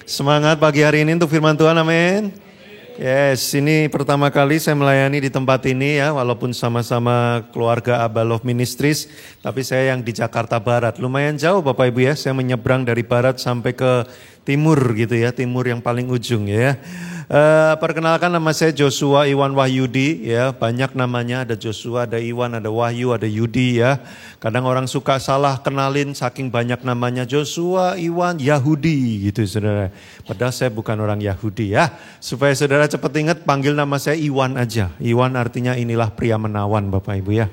Semangat pagi hari ini untuk firman Tuhan, amin. Yes, ini pertama kali saya melayani di tempat ini ya, walaupun sama-sama keluarga Abba Love Ministries, tapi saya yang di Jakarta Barat. Lumayan jauh Bapak Ibu ya, saya menyeberang dari barat sampai ke timur gitu ya, timur yang paling ujung ya. Perkenalkan, nama saya Joshua Iwan Wahyudi ya, banyak namanya, ada Joshua, ada Iwan, ada Wahyu, ada Yudi ya. Kadang orang suka salah kenalin saking banyak namanya, Joshua, Iwan, Yahudi gitu saudara. Padahal saya bukan orang Yahudi ya. Supaya saudara cepat ingat, panggil nama saya Iwan aja. Iwan artinya inilah pria menawan Bapak Ibu ya.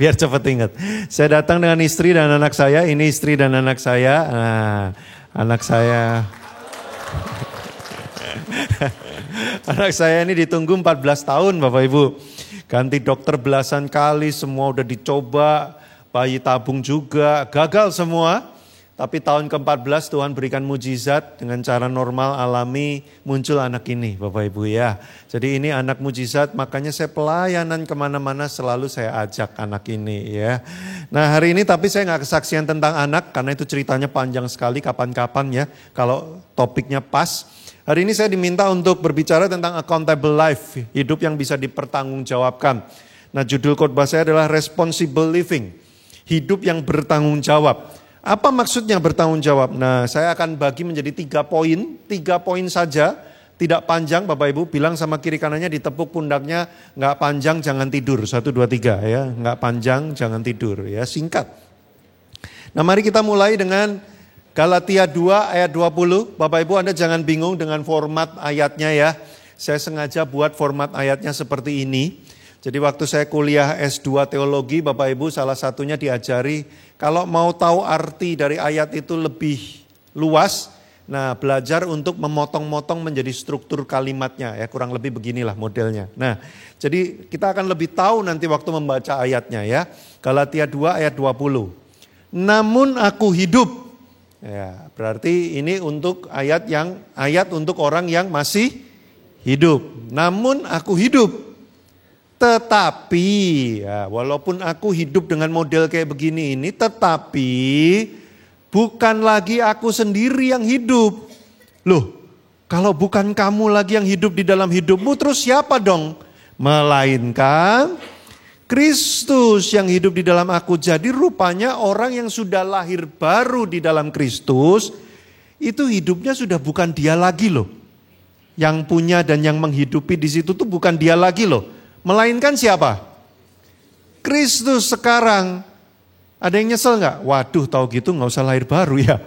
Biar cepat ingat. Saya datang dengan istri dan anak saya, ini istri dan anak saya. Nah, anak saya... Anak saya ini ditunggu 14 tahun Bapak Ibu. Ganti dokter belasan kali, semua udah dicoba. Bayi tabung juga, gagal semua. Tapi tahun ke-14 Tuhan berikan mujizat dengan cara normal, alami, muncul anak ini Bapak Ibu ya. Jadi ini anak mujizat, makanya saya pelayanan kemana-mana selalu saya ajak anak ini ya. Nah hari ini tapi saya gak kesaksian tentang anak, karena itu ceritanya panjang sekali kapan-kapan ya. Kalau topiknya pas. Hari ini saya diminta untuk berbicara tentang accountable life, hidup yang bisa dipertanggungjawabkan. Nah judul khotbah saya adalah responsible living, hidup yang bertanggung jawab. Apa maksudnya bertanggung jawab? Nah saya akan bagi menjadi 3 poin saja, tidak panjang Bapak Ibu, bilang sama kiri kanannya, ditepuk pundaknya, gak panjang jangan tidur, 1, 2, 3 ya, gak panjang jangan tidur ya, singkat. Nah mari kita mulai dengan Galatia 2 ayat 20, Bapak Ibu Anda jangan bingung dengan format ayatnya ya. Saya sengaja buat format ayatnya seperti ini. Jadi waktu saya kuliah S2 teologi Bapak Ibu salah satunya diajari kalau mau tahu arti dari ayat itu lebih luas. Nah belajar untuk memotong-motong menjadi struktur kalimatnya ya, kurang lebih beginilah modelnya. Nah jadi kita akan lebih tahu nanti waktu membaca ayatnya ya. Galatia 2 ayat 20. Namun aku hidup. Ya, berarti ini untuk ayat untuk orang yang masih hidup. Namun aku hidup. Tetapi, ya, walaupun aku hidup dengan model kayak begini ini, tetapi bukan lagi aku sendiri yang hidup. Loh, kalau bukan kamu lagi yang hidup di dalam hidupmu, terus siapa dong? Melainkan Kristus yang hidup di dalam aku. Jadi rupanya orang yang sudah lahir baru di dalam Kristus, itu hidupnya sudah bukan dia lagi loh. Yang punya dan yang menghidupi di situ tuh bukan dia lagi loh. Melainkan siapa? Kristus sekarang. Ada yang nyesel gak? Waduh tahu gitu gak usah lahir baru ya.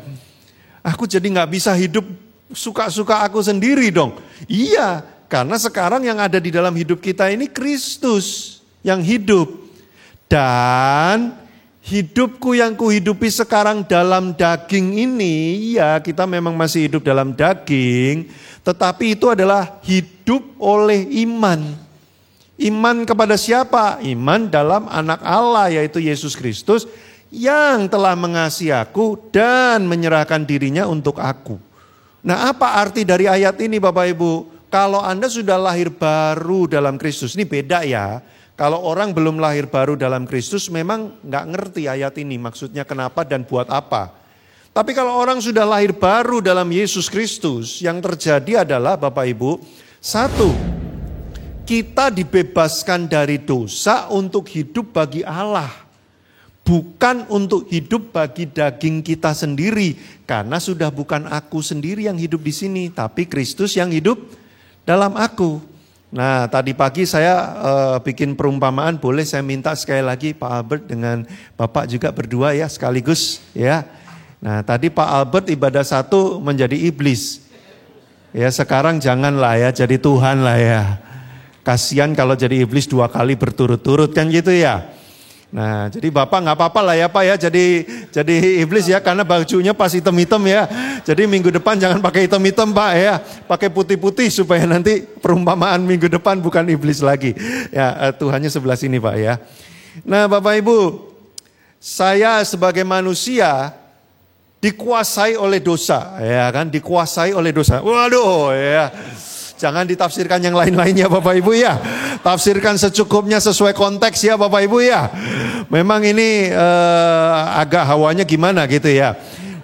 Aku jadi gak bisa hidup suka-suka aku sendiri dong. Iya, karena sekarang yang ada di dalam hidup kita ini Kristus yang hidup. Dan hidupku yang kuhidupi sekarang dalam daging ini, ya kita memang masih hidup dalam daging, tetapi itu adalah hidup oleh iman. Iman kepada siapa? Iman dalam anak Allah yaitu Yesus Kristus yang telah mengasihi aku dan menyerahkan dirinya untuk aku. Nah apa arti dari ayat ini Bapak Ibu? Kalau Anda sudah lahir baru dalam Kristus, ini beda ya. Kalau orang belum lahir baru dalam Kristus memang gak ngerti ayat ini maksudnya kenapa dan buat apa. Tapi kalau orang sudah lahir baru dalam Yesus Kristus, yang terjadi adalah Bapak Ibu, 1, kita dibebaskan dari dosa untuk hidup bagi Allah. Bukan untuk hidup bagi daging kita sendiri. Karena sudah bukan aku sendiri yang hidup di sini, tapi Kristus yang hidup dalam aku. Nah tadi pagi saya bikin perumpamaan, boleh saya minta sekali lagi Pak Albert dengan Bapak juga berdua ya sekaligus ya. Nah tadi Pak Albert ibadah 1 menjadi iblis. Ya sekarang janganlah ya jadi Tuhan lah ya. Kasihan kalau jadi iblis 2 kali berturut-turut kan gitu ya. Nah jadi Bapak gak apa-apa lah ya Pak ya jadi iblis ya, karena bajunya pas hitam-hitam ya. Jadi minggu depan jangan pakai hitam-hitam Pak ya, pakai putih-putih supaya nanti perumpamaan minggu depan bukan iblis lagi. Ya Tuhannya sebelah sini Pak ya. Nah Bapak Ibu, saya sebagai manusia dikuasai oleh dosa ya kan, dikuasai oleh dosa. Waduh ya. Jangan ditafsirkan yang lain-lainnya Bapak Ibu ya. Tafsirkan secukupnya sesuai konteks ya Bapak Ibu ya. Memang ini agak hawanya gimana gitu ya.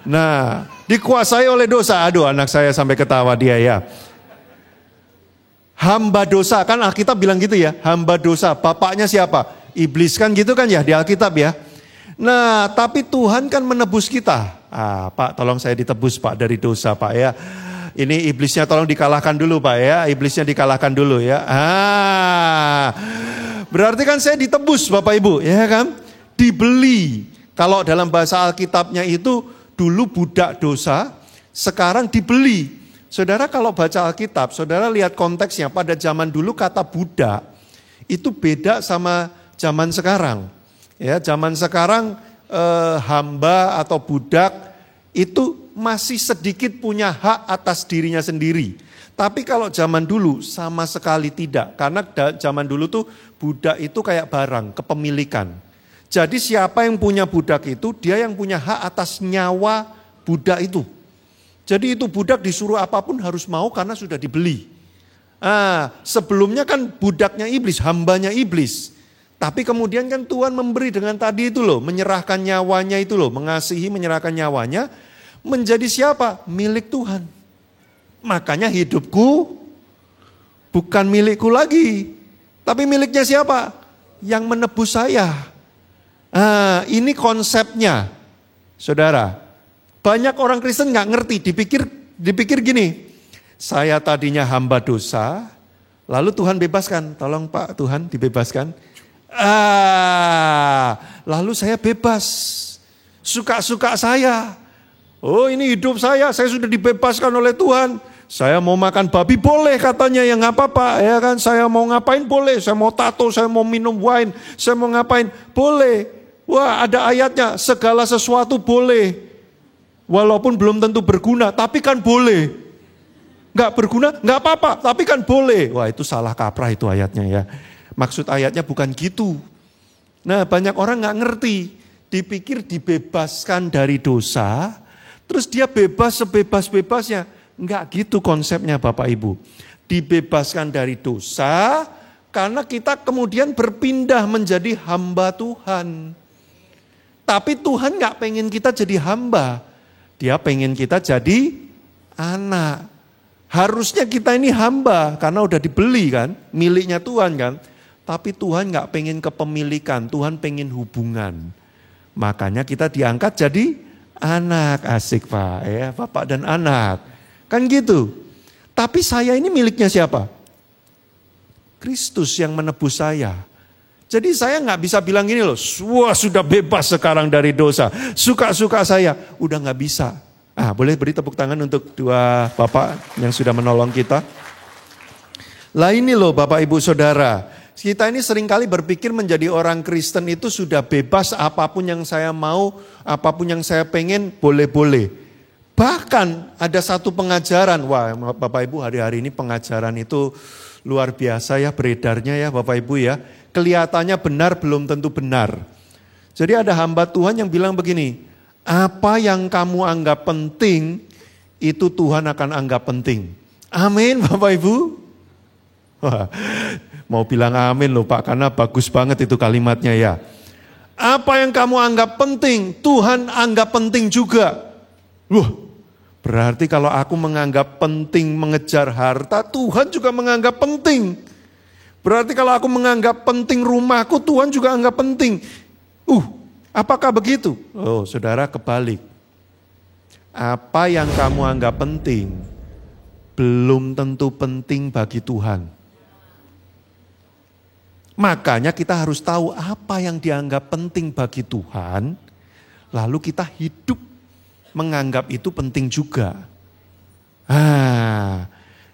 Nah Dikuasai oleh dosa. Aduh, anak saya sampai ketawa dia ya. Hamba dosa, kan Alkitab bilang gitu ya. Hamba dosa, bapaknya siapa? Iblis kan gitu kan ya di Alkitab ya. Nah, tapi Tuhan kan menebus kita. Pak, tolong saya ditebus Pak dari dosa Pak ya. Ini iblisnya tolong dikalahkan dulu Pak ya. Iblisnya dikalahkan dulu ya. Berarti kan saya ditebus Bapak Ibu ya kan. Dibeli. Kalau dalam bahasa Alkitabnya itu dulu budak dosa, sekarang dibeli. Saudara kalau baca Alkitab, saudara lihat konteksnya. Pada zaman dulu kata budak itu beda sama zaman sekarang. Ya, zaman sekarang hamba atau budak itu masih sedikit punya hak atas dirinya sendiri. Tapi kalau zaman dulu sama sekali tidak. Karena zaman dulu tuh budak itu kayak barang, kepemilikan. Jadi siapa yang punya budak itu, dia yang punya hak atas nyawa budak itu. Jadi itu budak disuruh apapun harus mau karena sudah dibeli. Sebelumnya kan budaknya iblis, hambanya iblis. Tapi kemudian kan Tuhan memberi dengan tadi itu loh, menyerahkan nyawanya itu loh, mengasihi menyerahkan nyawanya, menjadi siapa? Milik Tuhan. Makanya hidupku bukan milikku lagi, tapi miliknya siapa? Yang menebus saya. Ini konsepnya, saudara. Banyak orang Kristen nggak ngerti, dipikir gini, saya tadinya hamba dosa, lalu Tuhan bebaskan, tolong Pak Tuhan dibebaskan. Lalu saya bebas, suka-suka saya. Oh ini hidup saya sudah dibebaskan oleh Tuhan. Saya mau makan babi boleh katanya, ya nggak apa-apa ya kan. Saya mau ngapain boleh, saya mau tato, saya mau minum wine, saya mau ngapain boleh. Wah ada ayatnya, segala sesuatu boleh. Walaupun belum tentu berguna, tapi kan boleh. Nggak berguna, nggak apa-apa, tapi kan boleh. Wah itu salah kaprah itu ayatnya ya. Maksud ayatnya bukan gitu. Nah banyak orang nggak ngerti. Dipikir dibebaskan dari dosa, terus dia bebas sebebas-bebasnya. Nggak gitu konsepnya Bapak Ibu. Dibebaskan dari dosa, karena kita kemudian berpindah menjadi hamba Tuhan. Tapi Tuhan nggak pengen kita jadi hamba. Dia pengen kita jadi anak. Harusnya kita ini hamba, karena udah dibeli kan, miliknya Tuhan kan. Tapi Tuhan gak pengen kepemilikan, Tuhan pengen hubungan. Makanya kita diangkat jadi anak, asik Pak ya, bapak dan anak. Kan gitu. Tapi saya ini miliknya siapa? Kristus yang menebus saya. Jadi saya gak bisa bilang gini loh, wah sudah bebas sekarang dari dosa, suka-suka saya. Udah gak bisa. Boleh beri tepuk tangan untuk dua bapak yang sudah menolong kita. Lah ini loh Bapak Ibu Saudara, kita ini seringkali berpikir menjadi orang Kristen itu sudah bebas, apapun yang saya mau, apapun yang saya pengen, boleh-boleh. Bahkan ada satu pengajaran, wah Bapak Ibu hari-hari ini pengajaran itu luar biasa ya beredarnya ya Bapak Ibu ya. Kelihatannya benar belum tentu benar. Jadi ada hamba Tuhan yang bilang begini, apa yang kamu anggap penting, itu Tuhan akan anggap penting. Amin Bapak Ibu. Wah, mau bilang amin loh Pak, karena bagus banget itu kalimatnya ya. Apa yang kamu anggap penting, Tuhan anggap penting juga. Berarti kalau aku menganggap penting mengejar harta, Tuhan juga menganggap penting. Berarti kalau aku menganggap penting rumahku, Tuhan juga anggap penting. Apakah begitu? Oh, saudara kebalik. Apa yang kamu anggap penting, belum tentu penting bagi Tuhan. Makanya kita harus tahu apa yang dianggap penting bagi Tuhan, lalu kita hidup menganggap itu penting juga.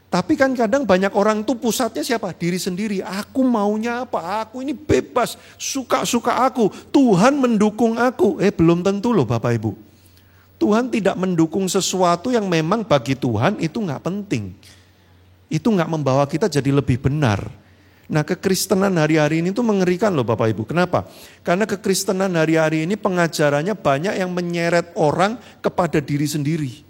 Tapi kan kadang banyak orang tuh pusatnya siapa? Diri sendiri. Aku maunya apa? Aku ini bebas, suka-suka aku. Tuhan mendukung aku. Belum tentu loh Bapak Ibu. Tuhan tidak mendukung sesuatu yang memang bagi Tuhan itu gak penting. Itu gak membawa kita jadi lebih benar. Nah kekristenan hari-hari ini tuh mengerikan loh Bapak Ibu. Kenapa? Karena kekristenan hari-hari ini pengajarannya banyak yang menyeret orang kepada diri sendiri.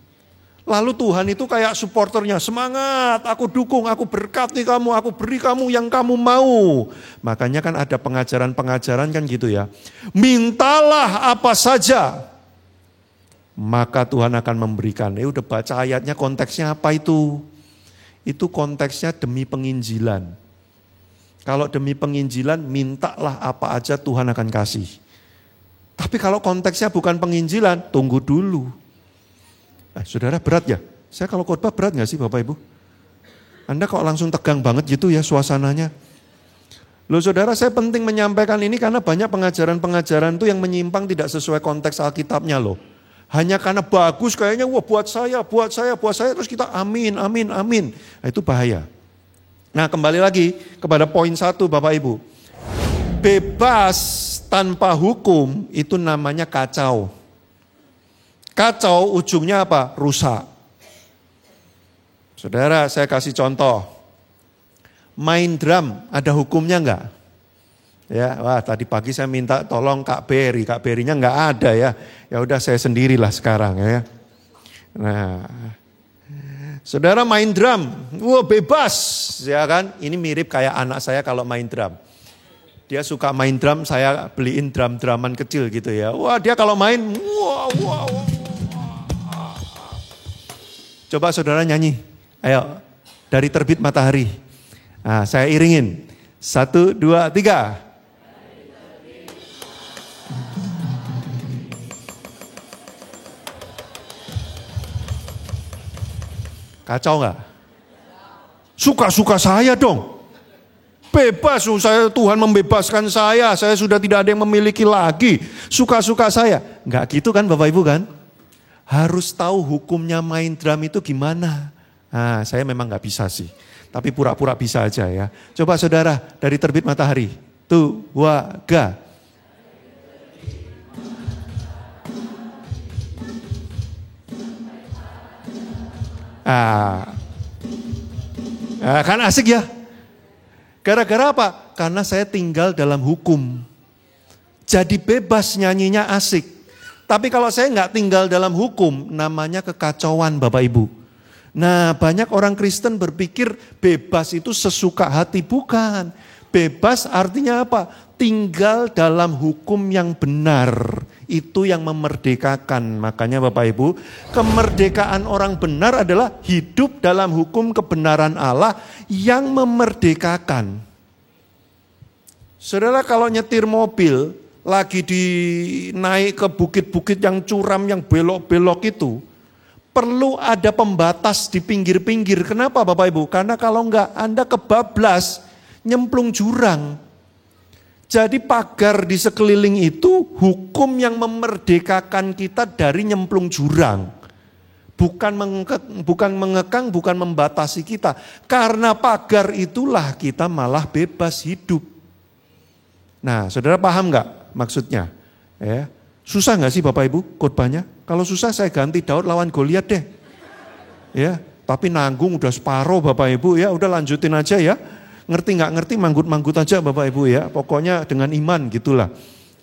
Lalu Tuhan itu kayak supporternya, semangat, aku dukung, aku berkati kamu, aku beri kamu yang kamu mau. Makanya kan ada pengajaran-pengajaran kan gitu ya. Mintalah apa saja. maka Tuhan akan memberikan. Udah baca ayatnya, konteksnya apa itu? Itu konteksnya demi penginjilan. Kalau demi penginjilan, mintalah apa aja Tuhan akan kasih. Tapi kalau konteksnya bukan penginjilan, tunggu dulu. Saudara, berat ya? Saya kalau khotbah berat gak sih Bapak Ibu? Anda kok langsung tegang banget gitu ya suasananya? Loh saudara, saya penting menyampaikan ini karena banyak pengajaran-pengajaran itu yang menyimpang tidak sesuai konteks Alkitabnya loh. Hanya karena bagus kayaknya, wah buat saya, terus kita amin. Nah, itu bahaya. Nah kembali lagi kepada poin 1 Bapak Ibu. Bebas tanpa hukum itu namanya kacau. Kacau ujungnya apa? Rusak. Saudara, saya kasih contoh. Main drum ada hukumnya enggak? Ya, wah tadi pagi saya minta tolong Kak Berinya enggak ada ya. Ya udah saya sendirilah sekarang ya. Nah, saudara main drum, wah bebas ya kan? Ini mirip kayak anak saya kalau main drum. Dia suka main drum, saya beliin drum-druman kecil gitu ya. Wah dia kalau main, wah. Coba saudara nyanyi, ayo dari terbit matahari. Nah, saya iringin. 1, 2, 3. Kacau nggak? Suka-suka saya dong. Bebas, Tuhan membebaskan saya sudah tidak ada yang memiliki lagi. Suka-suka saya. Nggak gitu kan Bapak Ibu kan? Harus tahu hukumnya main drum itu gimana. Nah, saya memang nggak bisa sih. Tapi pura-pura bisa aja ya. Coba saudara, dari terbit matahari. 2, 3. Kan asik ya. Gara-gara apa? Karena saya tinggal dalam hukum. Jadi bebas nyanyinya asik. Tapi kalau saya nggak tinggal dalam hukum, namanya kekacauan Bapak Ibu. Nah banyak orang Kristen berpikir bebas itu sesuka hati, bukan. Bebas artinya apa? Tinggal dalam hukum yang benar. Itu yang memerdekakan. Makanya Bapak Ibu, kemerdekaan orang benar adalah hidup dalam hukum kebenaran Allah yang memerdekakan. Saudara kalau nyetir mobil, lagi naik ke bukit-bukit yang curam, yang belok-belok itu, perlu ada pembatas di pinggir-pinggir. Kenapa Bapak Ibu? Karena kalau enggak Anda kebablas, nyemplung jurang. Jadi pagar di sekeliling itu hukum yang memerdekakan kita dari nyemplung jurang. Bukan mengekang, bukan membatasi kita. Karena pagar itulah kita malah bebas hidup. Nah saudara paham enggak maksudnya? Ya. Susah enggak sih Bapak Ibu khotbahnya? Kalau susah saya ganti Daud lawan Goliat deh. Ya, tapi nanggung udah separuh Bapak Ibu ya, udah lanjutin aja ya. Ngerti nggak ngerti manggut-manggut aja Bapak Ibu ya. Pokoknya dengan iman gitulah.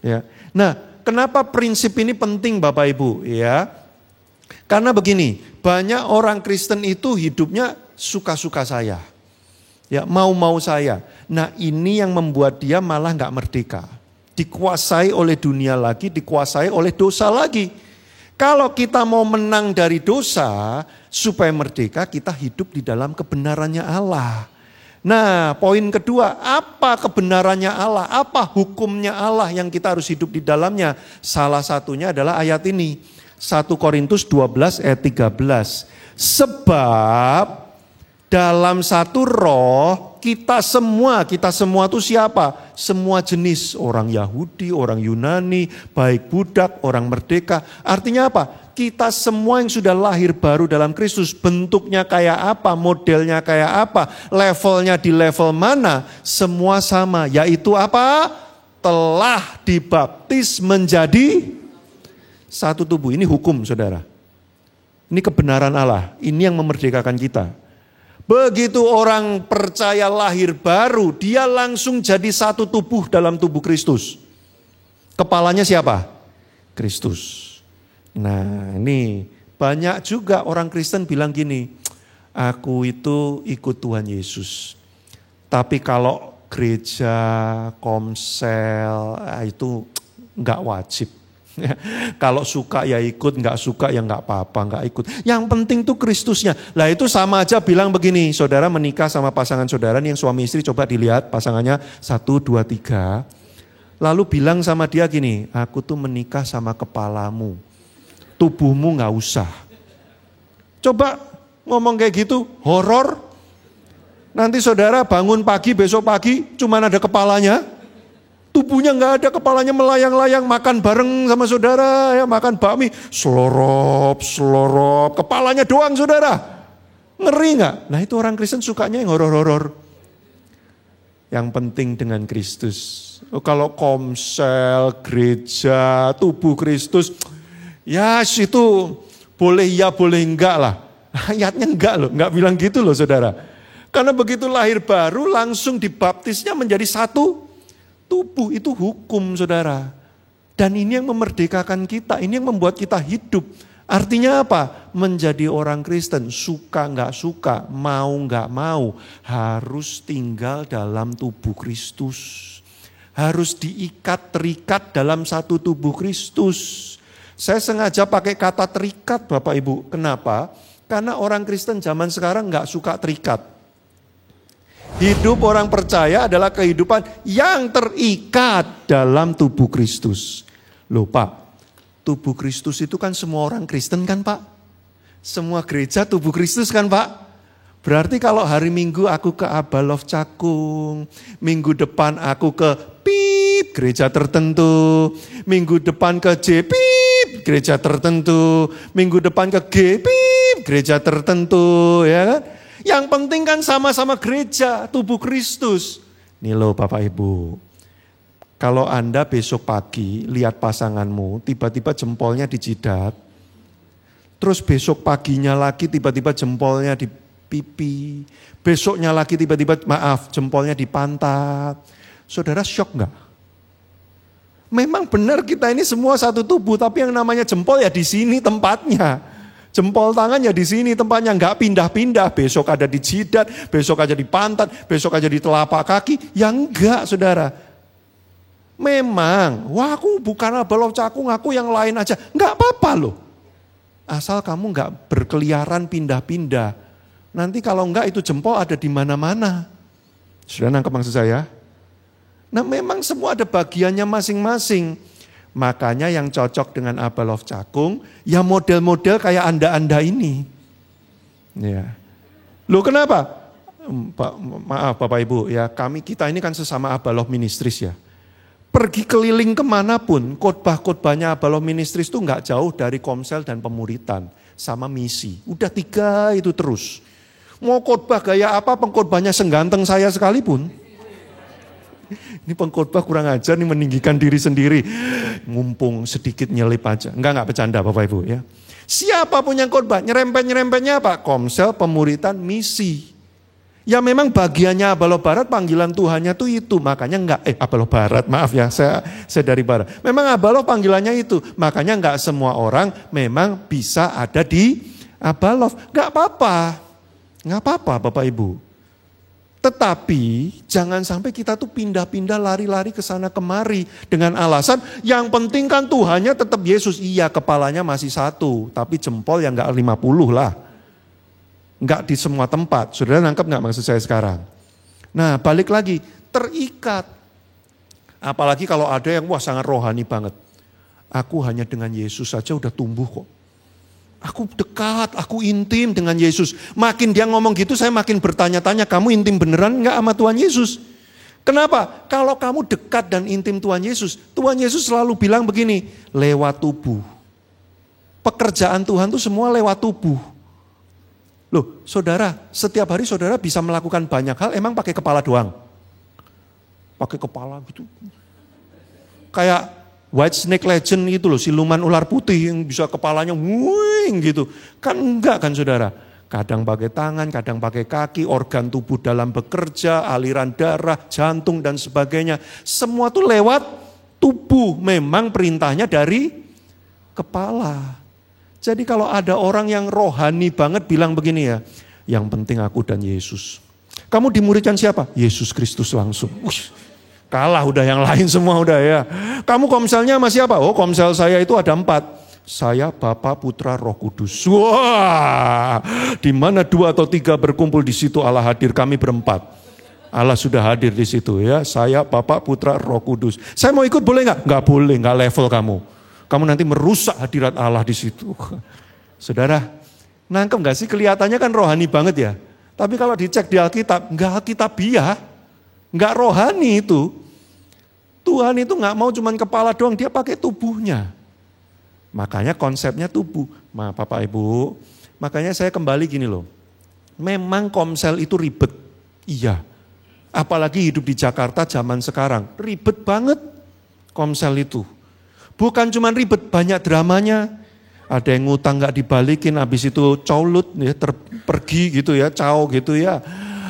Ya. Nah, kenapa prinsip ini penting Bapak Ibu ya? Karena begini, banyak orang Kristen itu hidupnya suka-suka saya. Ya, mau-mau saya. Nah, ini yang membuat dia malah nggak merdeka. Dikuasai oleh dunia lagi, dikuasai oleh dosa lagi. Kalau kita mau menang dari dosa, supaya merdeka kita hidup di dalam kebenarannya Allah. Nah poin kedua, apa kebenarannya Allah, apa hukumnya Allah yang kita harus hidup di dalamnya. Salah satunya adalah ayat ini, 1 Korintus 12 ayat 13. Sebab dalam satu roh kita semua itu siapa? Semua jenis, orang Yahudi, orang Yunani, baik budak, orang merdeka. Artinya apa? Kita semua yang sudah lahir baru dalam Kristus, bentuknya kayak apa, modelnya kayak apa, levelnya di level mana, semua sama. Yaitu apa? Telah dibaptis menjadi satu tubuh. Ini hukum saudara. Ini kebenaran Allah, ini yang memerdekakan kita. Begitu orang percaya lahir baru, dia langsung jadi satu tubuh dalam tubuh Kristus. Kepalanya siapa? Kristus. Nah ini banyak juga orang Kristen bilang gini, aku itu ikut Tuhan Yesus. Tapi kalau gereja, komsel, itu enggak wajib. Kalau suka ya ikut, nggak suka ya nggak apa-apa, nggak ikut. Yang penting tuh Kristusnya. Lah itu sama aja bilang begini, saudara menikah sama pasangan saudara nih yang suami istri, coba dilihat pasangannya 1, 2, 3. Lalu bilang sama dia gini, aku tuh menikah sama kepalamu, tubuhmu nggak usah. Coba ngomong kayak gitu, horor. Nanti saudara bangun pagi, besok pagi cuman ada kepalanya. Tubuhnya nggak ada, kepalanya melayang-layang, makan bareng sama saudara, ya makan bakmi, selorop, kepalanya doang saudara. Ngeri nggak? Nah itu orang Kristen sukanya yang horor-horor. Yang penting dengan Kristus. Kalau komsel, gereja, tubuh Kristus, ya itu boleh ya boleh enggak lah. Ayatnya enggak loh, enggak bilang gitu loh saudara. Karena begitu lahir baru langsung dibaptisnya menjadi satu tubuh, itu hukum saudara. Dan ini yang memerdekakan kita, ini yang membuat kita hidup. Artinya apa? Menjadi orang Kristen, suka nggak suka, mau nggak mau, harus tinggal dalam tubuh Kristus. Harus terikat dalam satu tubuh Kristus. Saya sengaja pakai kata terikat Bapak Ibu. Kenapa? Karena orang Kristen zaman sekarang nggak suka terikat. Hidup orang percaya adalah kehidupan yang terikat dalam tubuh Kristus. Loh Pak, tubuh Kristus itu kan semua orang Kristen kan Pak? Semua gereja tubuh Kristus kan Pak? Berarti kalau hari Minggu aku ke Abalof Cakung, minggu depan aku ke PIP gereja tertentu, minggu depan ke J PIP gereja tertentu, minggu depan ke G PIP gereja tertentu, ya kan? Yang penting kan sama-sama gereja, tubuh Kristus. Nih loh Bapak Ibu, kalau Anda besok pagi lihat pasanganmu, tiba-tiba jempolnya dijidat, terus besok paginya lagi tiba-tiba jempolnya di pipi, besoknya lagi tiba-tiba jempolnya di pantat, saudara shock nggak? Memang benar kita ini semua satu tubuh, tapi yang namanya jempol ya di sini tempatnya. Jempol tangannya di sini tempatnya, nggak pindah-pindah. Besok ada di jidat, besok aja di pantat, besok aja di telapak kaki. Ya enggak saudara. Memang, wah aku bukan Abalof Cakung, aku yang lain aja. Enggak apa-apa loh. Asal kamu nggak berkeliaran pindah-pindah. Nanti kalau enggak itu jempol ada di mana-mana. Sudah nangkep maksud saya? Nah memang semua ada bagiannya masing-masing. Makanya yang cocok dengan Abalof Cakung, ya model-model kayak Anda ini. Ya. Loh kenapa? Maaf Bapak Ibu, ya kita ini kan sesama Abalof Ministries ya. Pergi keliling kemanapun, khotbah-khotbahnya Abalof Ministries itu nggak jauh dari komsel dan pemuritan. Sama misi, udah 3 itu terus. Mau khotbah gaya apa, pengkhotbahnya sengganteng saya sekalipun. Ini pengkhotbah kurang ajar nih, meninggikan diri sendiri. Ngumpung sedikit nyelip aja. Enggak bercanda Bapak Ibu ya. Siapapun yang khotbah, nyerempet-nyerempetnya apa? Komsel, pemuritan, misi. Ya memang bagiannya Abalof Barat, panggilan Tuhannya tuh itu. Makanya Abalof Barat, maaf ya, saya dari Barat. Memang Abalof panggilannya itu. Makanya enggak semua orang memang bisa ada di Abalof. Enggak apa-apa Bapak Ibu. Tetapi jangan sampai kita tuh pindah-pindah lari-lari ke sana kemari dengan alasan yang penting kan Tuhannya tetap Yesus. Iya kepalanya masih satu, tapi jempol ya enggak 50 lah. Enggak di semua tempat. Saudara nangkep enggak maksud saya sekarang? Nah balik lagi, terikat. Apalagi kalau ada yang sangat rohani banget. Aku hanya dengan Yesus saja udah tumbuh kok. Aku dekat, aku intim dengan Yesus. Makin dia ngomong gitu saya makin bertanya-tanya, kamu intim beneran enggak sama Tuhan Yesus? Kenapa? Kalau kamu dekat dan intim Tuhan Yesus selalu bilang begini, lewat tubuh. Pekerjaan Tuhan itu semua lewat tubuh. Loh saudara, setiap hari saudara bisa melakukan banyak hal, emang pakai kepala doang? Pakai kepala gitu. Kayak White Snake Legend itu loh, siluman ular putih yang bisa kepalanya nguing gitu. Kan enggak kan saudara. Kadang pakai tangan, kadang pakai kaki, organ tubuh dalam bekerja, aliran darah, jantung dan sebagainya. Semua tuh lewat tubuh. Memang perintahnya dari kepala. Jadi kalau ada orang yang rohani banget bilang begini ya, yang penting aku dan Yesus. Kamu dimuridkan siapa? Yesus Kristus langsung. Kalah udah yang lain semua udah ya. Kamu komselnya masih apa? Oh komsel saya itu ada 4. Saya Bapa, Putra, Roh Kudus. Wah, di mana 2 atau 3 berkumpul di situ Allah hadir, kami berempat. Allah sudah hadir di situ ya. Saya Bapa, Putra, Roh Kudus. Saya mau ikut boleh nggak? Nggak boleh, nggak level kamu. Kamu nanti merusak hadirat Allah di situ. Saudara, nangkep nggak sih? Kelihatannya kan rohani banget ya. Tapi kalau dicek di Alkitab, nggak alkitabiah, nggak rohani itu. Tuhan itu nggak mau cuman kepala doang, dia pakai tubuhnya. Makanya konsepnya tubuh. Bapak Ibu, makanya saya kembali gini loh. Memang komsel itu ribet. Iya. Apalagi hidup di Jakarta zaman sekarang. Ribet banget komsel itu. Bukan cuma ribet, banyak dramanya. Ada yang ngutang gak dibalikin, habis itu caulut, ya, pergi gitu ya, caw gitu ya.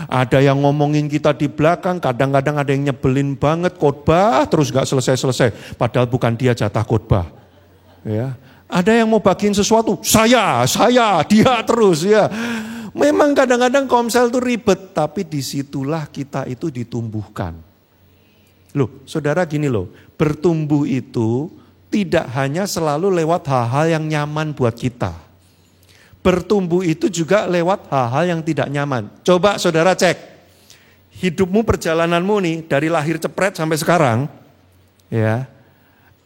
Ada yang ngomongin kita di belakang, kadang-kadang ada yang nyebelin banget, khotbah terus gak selesai-selesai. Padahal bukan dia jatah khotbah. Ya, ada yang mau bagiin sesuatu, saya, dia terus ya. Memang kadang-kadang komsel itu ribet, tapi disitulah kita itu ditumbuhkan. Loh, saudara gini loh, bertumbuh itu tidak hanya selalu lewat hal-hal yang nyaman buat kita. Bertumbuh itu juga lewat hal-hal yang tidak nyaman. Coba saudara cek, hidupmu, perjalananmu nih dari lahir cepret sampai sekarang, ya.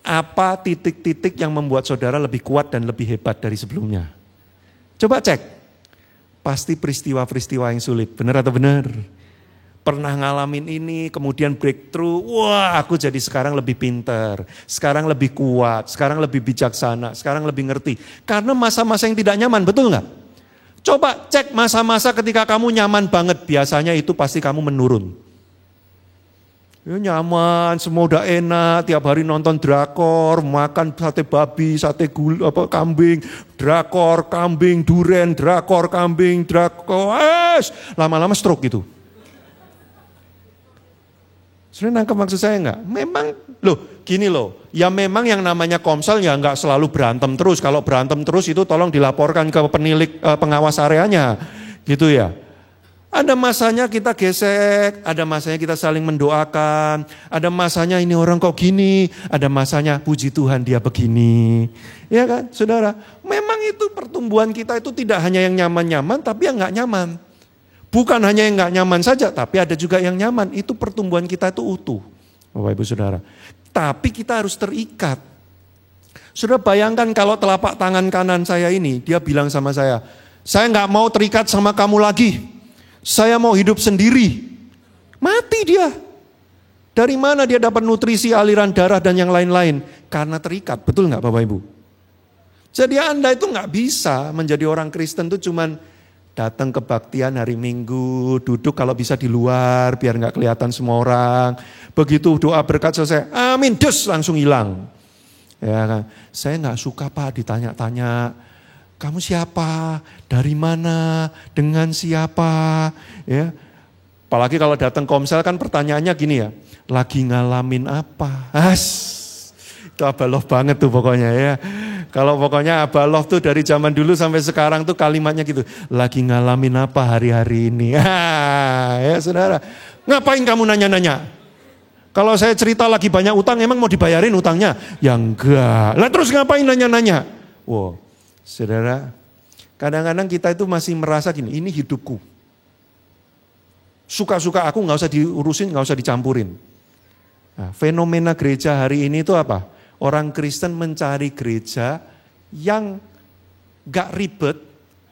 Apa titik-titik yang membuat saudara lebih kuat dan lebih hebat dari sebelumnya? Coba cek. Pasti peristiwa-peristiwa yang sulit. Benar atau benar? Pernah ngalamin ini, kemudian breakthrough. Wah, aku jadi sekarang lebih pinter. Sekarang lebih kuat. Sekarang lebih bijaksana. Sekarang lebih ngerti. Karena masa-masa yang tidak nyaman, betul nggak? Coba cek masa-masa ketika kamu nyaman banget. Biasanya itu pasti kamu menurun. Ya, nyaman, semua udah enak, tiap hari nonton drakor, makan sate babi, sate kambing, drakor, kambing, duren, drakor, kambing, drakor, lama-lama stroke gitu. Sudah nangkep maksud saya enggak? Memang, gini loh, ya memang yang namanya komsel ya enggak selalu berantem terus. Kalau berantem terus itu tolong dilaporkan ke penilik pengawas areanya, gitu ya. Ada masanya kita gesek, ada masanya kita saling mendoakan, ada masanya ini orang kok gini, ada masanya puji Tuhan dia begini. Ya kan saudara, memang itu pertumbuhan kita itu tidak hanya yang nyaman-nyaman tapi yang gak nyaman. Bukan hanya yang gak nyaman saja tapi ada juga yang nyaman, itu pertumbuhan kita itu utuh. Bapak Ibu Saudara, tapi kita harus terikat. Saudara bayangkan kalau telapak tangan kanan saya ini, dia bilang sama saya gak mau terikat sama kamu lagi. Saya mau hidup sendiri. Mati dia. Dari mana dia dapat nutrisi, aliran darah dan yang lain-lain? Karena terikat, betul nggak Bapak Ibu? Jadi Anda itu nggak bisa menjadi orang Kristen itu cuman datang kebaktian hari Minggu, duduk kalau bisa di luar biar nggak kelihatan semua orang. Begitu doa berkat selesai, amin, des langsung hilang. Ya kan? Saya nggak suka Pak ditanya-tanya. Kamu siapa? Dari mana? Dengan siapa? Ya. Apalagi kalau datang komsel kan pertanyaannya gini ya. Lagi ngalamin apa? Itu abaloh banget tuh pokoknya ya. Kalau pokoknya abaloh tuh dari zaman dulu sampai sekarang tuh kalimatnya gitu. Lagi ngalamin apa hari-hari ini? Ya saudara. Ngapain kamu nanya-nanya? Kalau saya cerita lagi banyak utang, emang mau dibayarin utangnya? Ya enggak. Lah terus ngapain nanya-nanya? Wow. Saudara, kadang-kadang kita itu masih merasa gini, ini hidupku. Suka-suka aku gak usah diurusin, gak usah dicampurin. Nah, fenomena gereja hari ini itu apa? Orang Kristen mencari gereja yang gak ribet.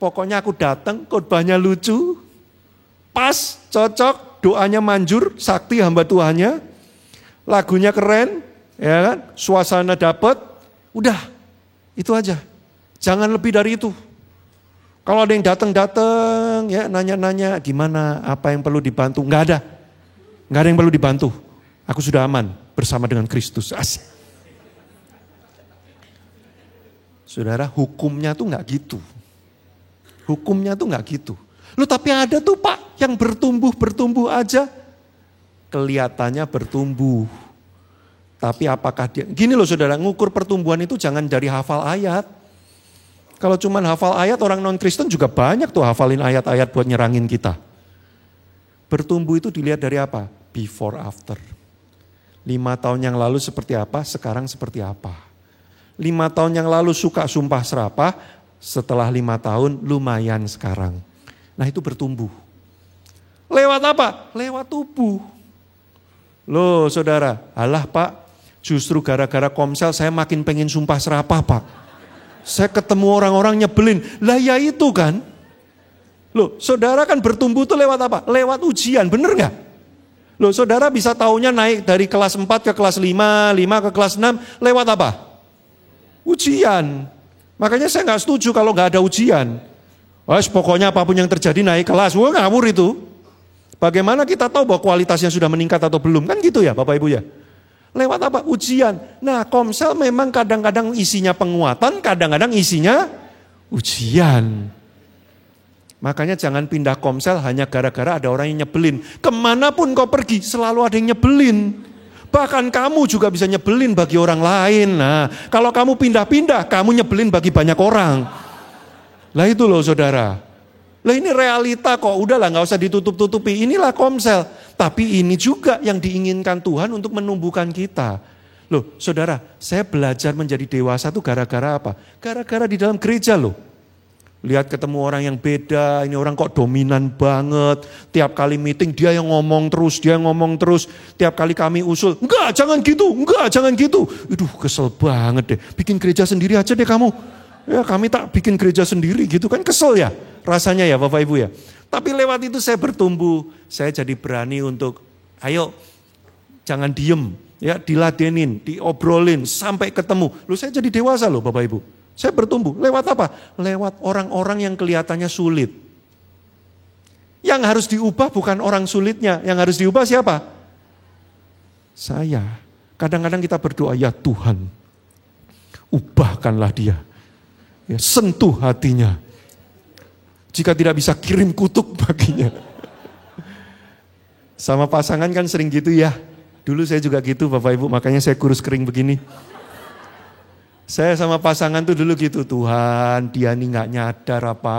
Pokoknya aku datang, khotbahnya lucu, pas, cocok, doanya manjur, sakti hamba Tuhannya, lagunya keren, ya kan? Suasana dapat, udah, itu aja. Jangan lebih dari itu. Kalau ada yang datang ya nanya-nanya gimana, apa yang perlu dibantu, nggak ada yang perlu dibantu. Aku sudah aman bersama dengan Kristus. Asik. Saudara, hukumnya tuh nggak gitu. Hukumnya tuh nggak gitu. Loh tapi ada tuh Pak yang bertumbuh aja, kelihatannya bertumbuh. Tapi apakah dia? Gini loh saudara, ngukur pertumbuhan itu jangan dari hafal ayat. Kalau cuma hafal ayat, orang non-Kristen juga banyak tuh hafalin ayat-ayat buat nyerangin kita. Bertumbuh itu dilihat dari apa? Before after. 5 tahun yang lalu seperti apa, sekarang seperti apa. 5 tahun yang lalu suka sumpah serapah, setelah 5 tahun lumayan sekarang. Nah itu bertumbuh. Lewat apa? Lewat tubuh. Loh saudara, alah Pak, justru gara-gara Komsel saya makin pengen sumpah serapah Pak. Saya ketemu orang-orang nyebelin, lah ya itu kan. Loh saudara kan bertumbuh tuh lewat apa? Lewat ujian, bener gak? Loh saudara bisa taunya naik dari kelas 4 ke kelas 5, 5 ke kelas 6, lewat apa? Ujian. Makanya saya gak setuju kalau gak ada ujian. Pokoknya apapun yang terjadi naik kelas, wah ngawur itu. Bagaimana kita tahu bahwa kualitasnya sudah meningkat atau belum? Kan gitu ya Bapak Ibu ya. Lewat apa? Ujian. Nah Komsel memang kadang-kadang isinya penguatan, kadang-kadang isinya ujian. Makanya jangan pindah Komsel hanya gara-gara ada orang yang nyebelin. Kemanapun kau pergi selalu ada yang nyebelin. Bahkan kamu juga bisa nyebelin bagi orang lain. Nah kalau kamu pindah-pindah kamu nyebelin bagi banyak orang. Lah itu loh saudara. Lah ini realita kok, udahlah gak usah ditutup-tutupi, inilah Komsel. Tapi ini juga yang diinginkan Tuhan untuk menumbuhkan kita. Loh saudara, saya belajar menjadi dewasa tuh gara-gara apa? Gara-gara di dalam gereja loh. Lihat ketemu orang yang beda, ini orang kok dominan banget. Tiap kali meeting dia yang ngomong terus, Tiap kali kami usul, enggak jangan gitu. Aduh kesel banget deh, bikin gereja sendiri aja deh kamu. Ya kami tak bikin gereja sendiri gitu kan, kesel ya rasanya ya Bapak Ibu ya. Tapi lewat itu saya bertumbuh, saya jadi berani untuk ayo jangan diem ya, diladenin, diobrolin sampai ketemu. Loh saya jadi dewasa loh Bapak Ibu. Saya bertumbuh, lewat apa? Lewat orang-orang yang kelihatannya sulit. Yang harus diubah bukan orang sulitnya, yang harus diubah siapa? Saya. Kadang-kadang kita berdoa, ya Tuhan, ubahkanlah dia. Ya, sentuh hatinya. Jika tidak bisa kirim kutuk baginya. Sama pasangan kan sering gitu ya. Dulu saya juga gitu Bapak Ibu, makanya saya kurus kering begini. Saya sama pasangan tuh dulu gitu, Tuhan dia nih gak nyadar apa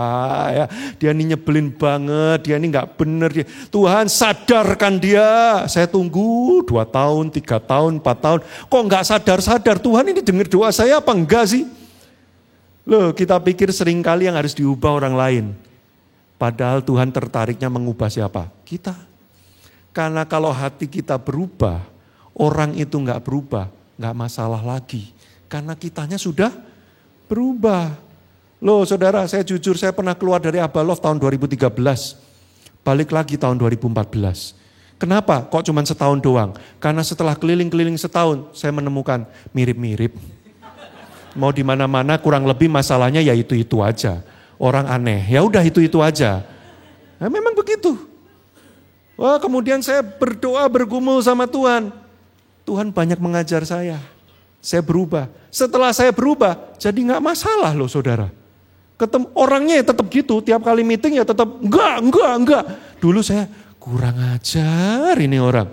ya. Dia nih nyebelin banget, dia nih gak bener. Tuhan sadarkan dia. Saya tunggu 2 tahun, 3 tahun, 4 tahun. Kok gak sadar-sadar, Tuhan ini dengar doa saya apa enggak sih? Loh kita pikir seringkali yang harus diubah orang lain. Padahal Tuhan tertariknya mengubah siapa? Kita. Karena kalau hati kita berubah, orang itu gak berubah, gak masalah lagi. Karena kitanya sudah berubah. Loh saudara, saya jujur saya pernah keluar dari Abalof tahun 2013. Balik lagi tahun 2014. Kenapa? Kok cuma setahun doang? Karena setelah keliling-keliling setahun, saya menemukan mirip-mirip. Mau di mana-mana kurang lebih masalahnya ya itu-itu aja. Orang aneh, ya udah itu-itu aja. Nah, memang begitu. Wah, kemudian saya berdoa bergumul sama Tuhan. Tuhan banyak mengajar saya. Saya berubah. Setelah saya berubah, jadi gak masalah loh saudara. Ketemu orangnya ya tetap gitu, tiap kali meeting ya tetap enggak. Dulu saya kurang ajar ini orang.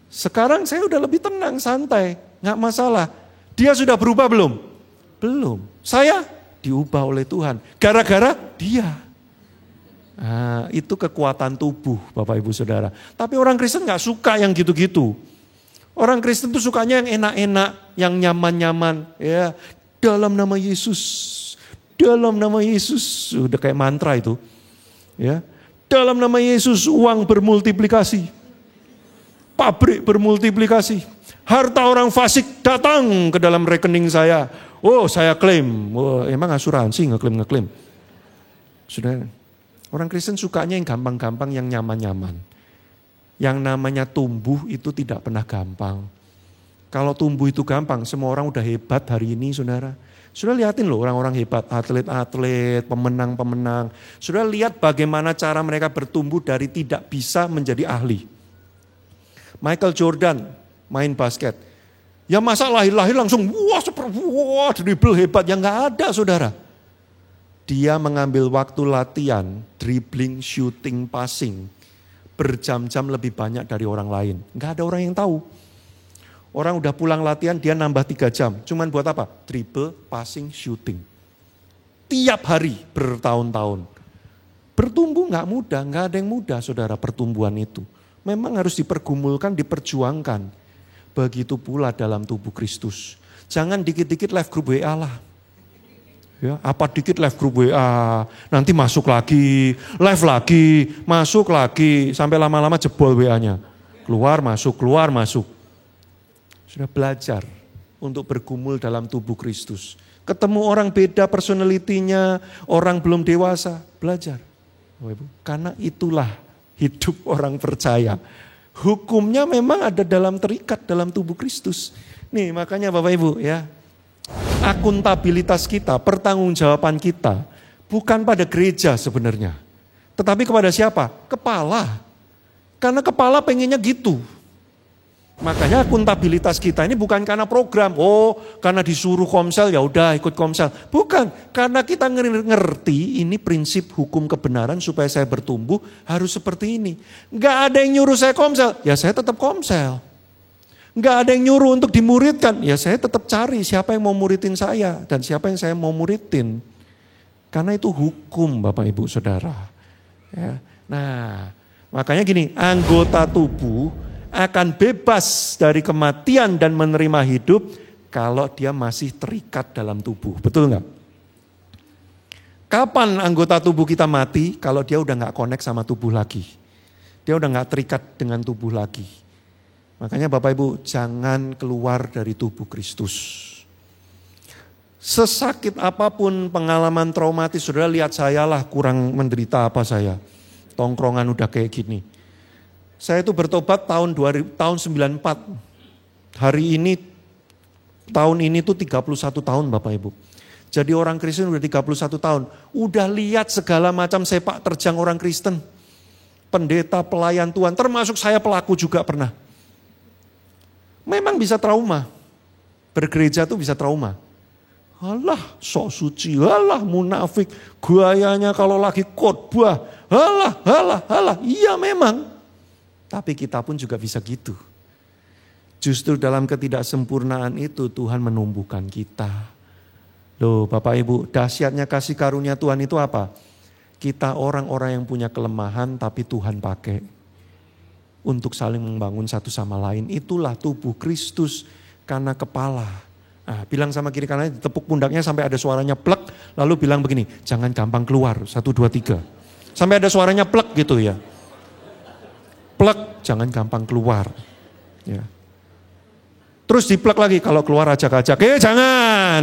Sekarang saya udah lebih tenang, santai, gak masalah. Dia sudah berubah belum? Belum. Saya diubah oleh Tuhan. Gara-gara dia. Nah, itu kekuatan tubuh Bapak Ibu Saudara. Tapi orang Kristen gak suka yang gitu-gitu. Orang Kristen tuh sukanya yang enak-enak, yang nyaman-nyaman. Ya, dalam nama Yesus. Dalam nama Yesus. Udah kayak mantra itu. Ya, dalam nama Yesus uang bermultiplikasi. Pabrik bermultiplikasi. Harta orang fasik datang ke dalam rekening saya. Oh saya klaim, emang asuransi ngeklaim. Sudah, orang Kristen sukanya yang gampang-gampang, yang nyaman-nyaman. Yang namanya tumbuh itu tidak pernah gampang. Kalau tumbuh itu gampang, semua orang udah hebat hari ini saudara. Sudah lihatin loh orang-orang hebat, atlet-atlet, pemenang-pemenang. Sudah lihat bagaimana cara mereka bertumbuh dari tidak bisa menjadi ahli. Michael Jordan main basket. Ya masa lahir-lahir langsung dribble hebat, yang gak ada saudara. Dia mengambil waktu latihan, dribbling, shooting, passing, berjam-jam lebih banyak dari orang lain. Gak ada orang yang tahu. Orang udah pulang latihan, dia nambah 3 jam. Cuman buat apa? Dribble, passing, shooting. Tiap hari bertahun-tahun. Bertumbuh gak mudah, gak ada yang mudah saudara pertumbuhan itu. Memang harus dipergumulkan, diperjuangkan. Begitu pula dalam tubuh Kristus. Jangan dikit-dikit live group WA lah. Ya, apa dikit live group WA, nanti masuk lagi, live lagi, masuk lagi, sampai lama-lama jebol WA-nya. Keluar masuk. Sudah belajar untuk bergumul dalam tubuh Kristus. Ketemu orang beda personalitinya, orang belum dewasa, belajar. Karena itulah hidup orang percaya. Hukumnya memang ada terikat dalam tubuh Kristus. Nih makanya Bapak Ibu ya, akuntabilitas kita, pertanggungjawaban kita bukan pada gereja sebenarnya. Tetapi kepada siapa? Kepala. Karena kepala pengennya gitu. Makanya akuntabilitas kita ini bukan karena program. Oh, karena disuruh komsel ya udah ikut komsel. Bukan, karena kita ngerti ini prinsip hukum kebenaran supaya saya bertumbuh harus seperti ini. Enggak ada yang nyuruh saya komsel, ya saya tetap komsel. Enggak ada yang nyuruh untuk dimuridkan, ya saya tetap cari siapa yang mau muridin saya dan siapa yang saya mau muridin. Karena itu hukum Bapak Ibu Saudara. Ya. Nah, makanya gini, anggota tubuh akan bebas dari kematian dan menerima hidup kalau dia masih terikat dalam tubuh. Betul nggak? Kapan anggota tubuh kita mati? Kalau dia udah nggak connect sama tubuh lagi. Dia udah nggak terikat dengan tubuh lagi. Makanya Bapak Ibu jangan keluar dari tubuh Kristus. Sesakit apapun pengalaman traumatis, saudara lihat saya lah kurang menderita apa saya. Tongkrongan udah kayak gini. Saya itu bertobat tahun 94. Hari ini, tahun ini tuh 31 tahun Bapak Ibu. Jadi orang Kristen udah 31 tahun. Udah lihat segala macam sepak terjang orang Kristen. Pendeta, pelayan Tuhan, termasuk saya pelaku juga pernah. Memang bisa trauma. Bergereja tuh bisa trauma. Alah sok suci, alah munafik. Gayanya kalau lagi khotbah, alah. Iya memang. Tapi kita pun juga bisa gitu. Justru dalam ketidaksempurnaan itu Tuhan menumbuhkan kita. Loh Bapak Ibu, dahsyatnya kasih karunia Tuhan itu apa? Kita orang-orang yang punya kelemahan tapi Tuhan pakai. Untuk saling membangun satu sama lain. Itulah tubuh Kristus karena kepala. Nah, bilang sama kiri kanannya, tepuk pundaknya sampai ada suaranya plek. Lalu bilang begini, jangan gampang keluar, 1, 2, 3. Sampai ada suaranya plek gitu ya. Plek, jangan gampang keluar. Ya. Terus diplek lagi, kalau keluar ajak-ajak. Jangan.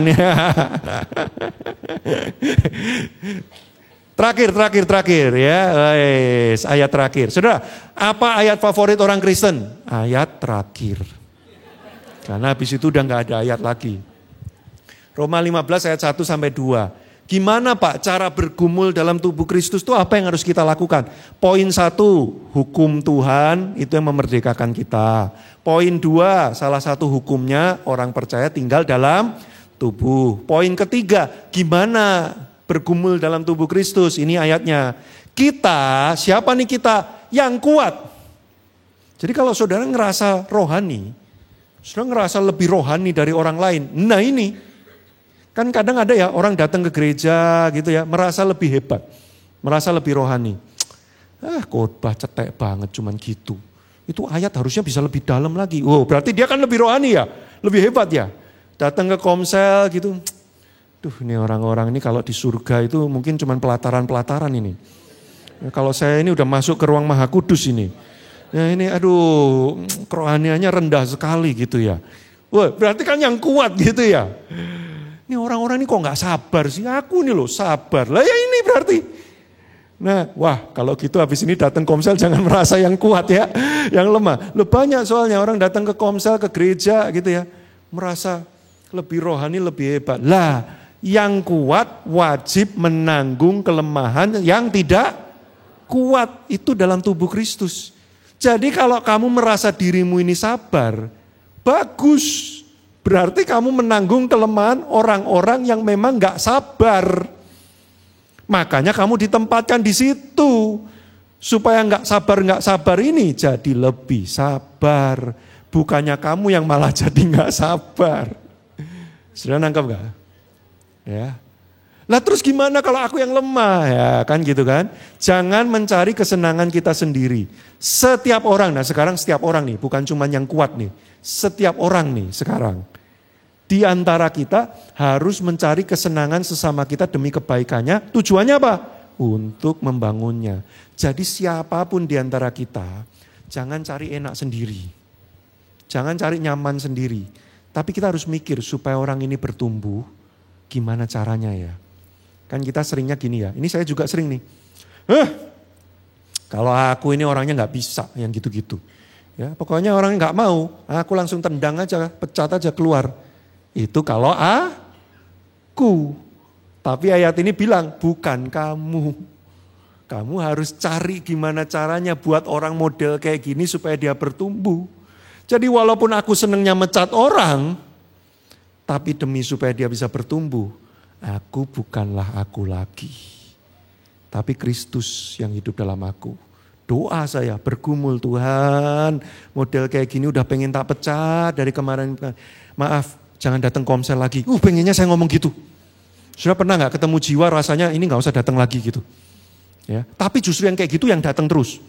Terakhir ya. Ayat terakhir. Saudara, apa ayat favorit orang Kristen? Ayat terakhir. Karena habis itu udah gak ada ayat lagi. Roma 15 ayat 1 sampai 2. Gimana Pak cara bergumul dalam tubuh Kristus itu apa yang harus kita lakukan? Poin 1, hukum Tuhan itu yang memerdekakan kita. Poin 2, salah satu hukumnya orang percaya tinggal dalam tubuh. Poin ketiga, gimana bergumul dalam tubuh Kristus? Ini ayatnya. Kita, siapa nih kita? Yang kuat. Jadi kalau saudara ngerasa rohani, saudara ngerasa lebih rohani dari orang lain. Nah ini. Kan kadang ada ya orang datang ke gereja gitu ya, merasa lebih hebat, merasa lebih rohani. Khotbah cetek banget cuman gitu. Itu ayat harusnya bisa lebih dalam lagi. Oh berarti dia kan lebih rohani ya, lebih hebat ya. Datang ke komsel gitu. Duh ini orang-orang ini kalau di surga itu mungkin cuman pelataran-pelataran ini. Kalau saya ini udah masuk ke ruang Maha Kudus ini. Ya ini aduh kerohaniannya rendah sekali gitu ya. Wah berarti kan yang kuat gitu ya. Ini orang-orang ini kok gak sabar sih, aku nih loh sabar. Lah ya ini berarti. Nah wah kalau gitu habis ini datang komsel jangan merasa yang kuat ya, yang lemah. Loh banyak soalnya orang datang ke komsel, ke gereja gitu ya. Merasa lebih rohani, lebih hebat. Lah yang kuat wajib menanggung kelemahan yang tidak kuat. Itu dalam tubuh Kristus. Jadi kalau kamu merasa dirimu ini sabar, bagus. Berarti kamu menanggung kelemahan orang-orang yang memang gak sabar. Makanya kamu ditempatkan di situ. Supaya gak sabar ini jadi lebih sabar. Bukannya kamu yang malah jadi gak sabar. Sudah nangkep gak? Ya. Lah terus gimana kalau aku yang lemah? Ya kan gitu kan. Jangan mencari kesenangan kita sendiri. Setiap orang, nah sekarang setiap orang nih, bukan cuma yang kuat nih. Setiap orang nih sekarang. Di antara kita harus mencari kesenangan sesama kita demi kebaikannya. Tujuannya apa? Untuk membangunnya. Jadi siapapun di antara kita, jangan cari enak sendiri. Jangan cari nyaman sendiri. Tapi kita harus mikir supaya orang ini bertumbuh, gimana caranya ya. Kan kita seringnya gini ya, ini saya juga sering nih. Kalau aku ini orangnya gak bisa yang gitu-gitu. Ya, pokoknya orang gak mau, aku langsung tendang aja, pecat aja keluar. Itu kalau aku. Tapi ayat ini bilang, bukan kamu. Kamu harus cari gimana caranya buat orang model kayak gini supaya dia bertumbuh. Jadi walaupun aku senengnya mecat orang, tapi demi supaya dia bisa bertumbuh, aku bukanlah aku lagi. Tapi Kristus yang hidup dalam aku. Doa saya bergumul, Tuhan model kayak gini udah pengen tak pecat dari kemarin. Maaf, jangan datang komsel lagi. Pengennya saya ngomong gitu. Sudah pernah gak ketemu jiwa rasanya ini gak usah datang lagi gitu. Ya, tapi justru yang kayak gitu yang datang terus.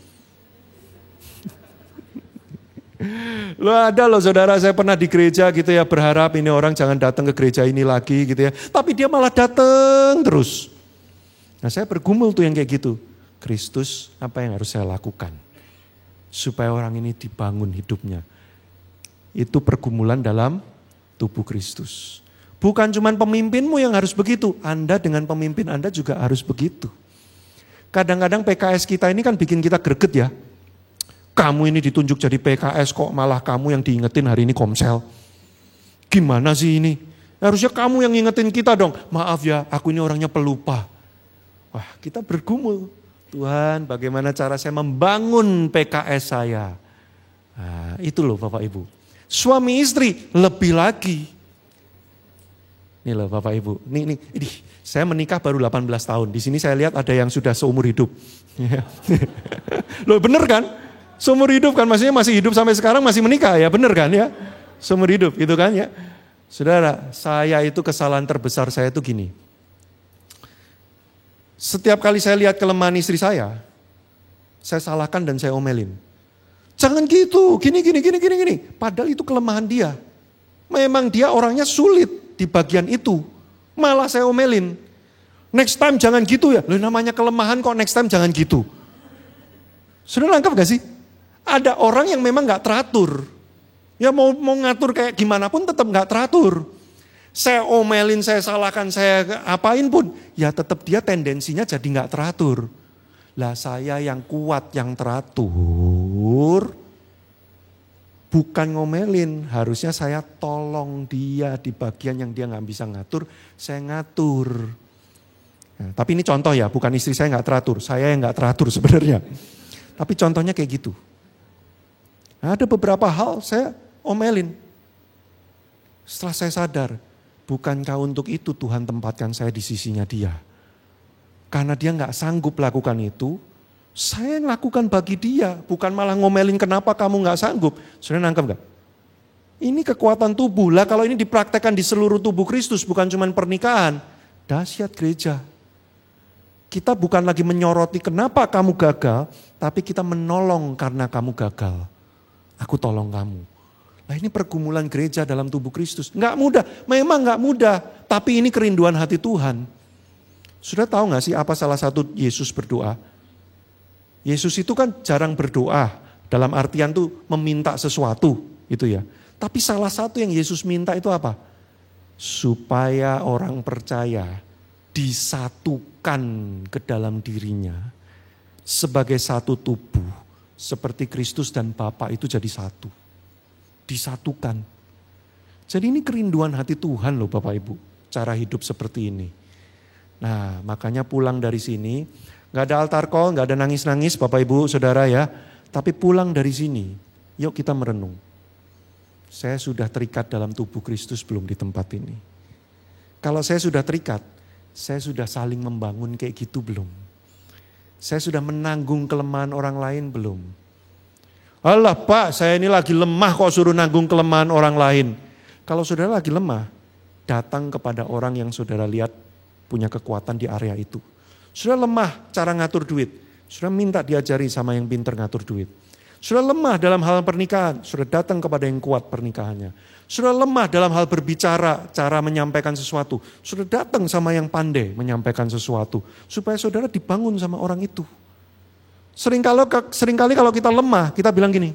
Ada loh saudara, saya pernah di gereja gitu ya, berharap ini orang jangan datang ke gereja ini lagi gitu ya. Tapi dia malah datang terus. Nah saya bergumul tuh yang kayak gitu. Kristus, apa yang harus saya lakukan? Supaya orang ini dibangun hidupnya. Itu pergumulan dalam tubuh Kristus. Bukan cuma pemimpinmu yang harus begitu. Anda dengan pemimpin Anda juga harus begitu. Kadang-kadang PKS kita ini kan bikin kita greget ya. Kamu ini ditunjuk jadi PKS kok malah kamu yang diingetin hari ini komsel. Gimana sih ini? Harusnya kamu yang ngingetin kita dong. Maaf ya, aku ini orangnya pelupa. Wah, kita bergumul. Tuhan, bagaimana cara saya membangun PKS saya? Nah, itu loh Bapak Ibu. Suami istri lebih lagi. Nih loh Bapak Ibu. Nih, saya menikah baru 18 tahun. Di sini saya lihat ada yang sudah seumur hidup. Loh bener kan? Seumur hidup kan, maksudnya masih hidup sampai sekarang masih menikah ya, bener kan ya? Seumur hidup itu kan ya. Saudara, saya itu kesalahan terbesar saya itu gini. Setiap kali saya lihat kelemahan istri saya salahkan dan saya omelin. Jangan gitu, gini. Padahal itu kelemahan dia. Memang dia orangnya sulit di bagian itu. Malah saya omelin. Next time jangan gitu ya. Loh namanya kelemahan kok next time jangan gitu. Sudah nangkep gak sih? Ada orang yang memang gak teratur. Ya mau ngatur kayak gimana pun tetap gak teratur. Saya omelin, saya salahkan, saya apain pun. Ya tetap dia tendensinya jadi gak teratur. Lah saya yang kuat, yang teratur. Bukan ngomelin, harusnya saya tolong dia di bagian yang dia gak bisa ngatur. Saya ngatur. Nah, tapi ini contoh ya, bukan istri saya gak teratur. Saya yang gak teratur sebenarnya. Tapi contohnya kayak gitu. Nah, ada beberapa hal saya omelin. Setelah saya sadar, bukankah untuk itu Tuhan tempatkan saya di sisinya dia. Karena dia gak sanggup lakukan itu, saya yang lakukan bagi dia. Bukan malah ngomelin kenapa kamu gak sanggup. Sudah nangkep gak? Ini kekuatan tubuh. Lah kalau ini dipraktekkan di seluruh tubuh Kristus, bukan cuma pernikahan. Dahsyat gereja. Kita bukan lagi menyoroti kenapa kamu gagal, tapi kita menolong karena kamu gagal. Aku tolong kamu. Nah ini pergumulan gereja dalam tubuh Kristus. Enggak mudah, memang enggak mudah. Tapi ini kerinduan hati Tuhan. Sudah tahu gak sih apa salah satu Yesus berdoa? Yesus itu kan jarang berdoa. Dalam artian tuh meminta sesuatu. Itu ya. Tapi salah satu yang Yesus minta itu apa? Supaya orang percaya disatukan ke dalam dirinya. Sebagai satu tubuh. Seperti Kristus dan Bapa itu jadi satu. Disatukan. Jadi ini kerinduan hati Tuhan loh Bapak Ibu. Cara hidup seperti ini. Nah makanya pulang dari sini. Gak ada altar call, gak ada nangis-nangis Bapak Ibu Saudara ya. Tapi pulang dari sini. Yuk kita merenung. Saya sudah terikat dalam tubuh Kristus belum di tempat ini. Kalau saya sudah terikat. Saya sudah saling membangun kayak gitu belum? Saya sudah menanggung kelemahan orang lain belum? Alah Pak, saya ini lagi lemah kok suruh nanggung kelemahan orang lain. Kalau saudara lagi lemah, datang kepada orang yang saudara lihat punya kekuatan di area itu. Sudah lemah cara ngatur duit, sudah minta diajari sama yang pintar ngatur duit. Sudah lemah dalam hal pernikahan, sudah datang kepada yang kuat pernikahannya. Sudah lemah dalam hal berbicara, cara menyampaikan sesuatu, sudah datang sama yang pandai menyampaikan sesuatu. Supaya saudara dibangun sama orang itu. Seringkali kalau kita lemah, kita bilang gini,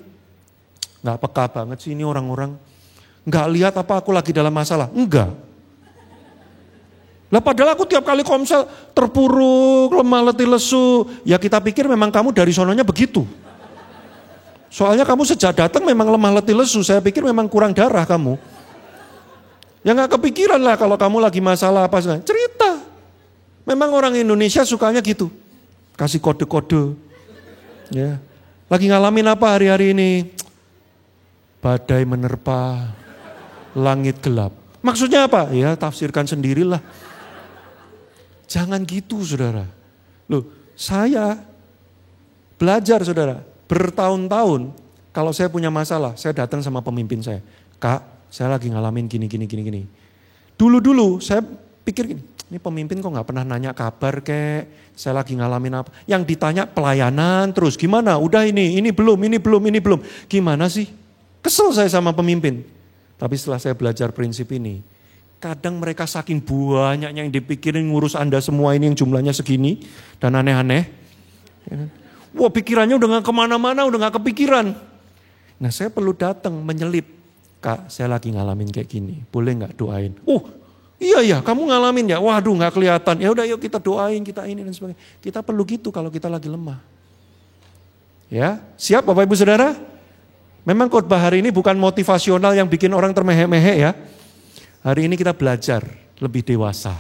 gak peka banget sih ini orang-orang, gak lihat apa aku lagi dalam masalah. Enggak. Lah padahal aku tiap kali komsel terpuruk, lemah letih lesu. Ya kita pikir memang kamu dari sononya begitu. Soalnya kamu sejak datang memang lemah letih lesu. Saya pikir memang kurang darah kamu. Ya gak kepikiran lah kalau kamu lagi masalah apa. Cerita. Memang orang Indonesia sukanya gitu. Kasih kode-kode. Ya. Lagi ngalamin apa hari-hari ini? Badai menerpa, langit gelap. Maksudnya apa? Ya tafsirkan sendirilah. Jangan gitu saudara. Loh, saya belajar saudara, bertahun-tahun kalau saya punya masalah, saya datang sama pemimpin saya. Kak, saya lagi ngalamin gini. Dulu saya pikir gini, ini pemimpin kok gak pernah nanya kabar kek, saya lagi ngalamin apa. Yang ditanya pelayanan terus, gimana? Udah ini belum. Gimana sih? Kesel saya sama pemimpin. Tapi setelah saya belajar prinsip ini, kadang mereka saking banyaknya yang dipikirin ngurus Anda semua ini yang jumlahnya segini dan aneh-aneh. Wah pikirannya udah gak kemana-mana, udah gak kepikiran. Nah saya perlu datang menyelip. Kak saya lagi ngalamin kayak gini, boleh gak doain? Iya kamu ngalamin ya, waduh gak kelihatan. Ya udah yuk kita doain, kita ini dan sebagainya. Kita perlu gitu kalau kita lagi lemah. Ya siap Bapak Ibu Saudara? Memang khotbah hari ini bukan motivasional yang bikin orang termehek-mehek ya. Hari ini kita belajar lebih dewasa.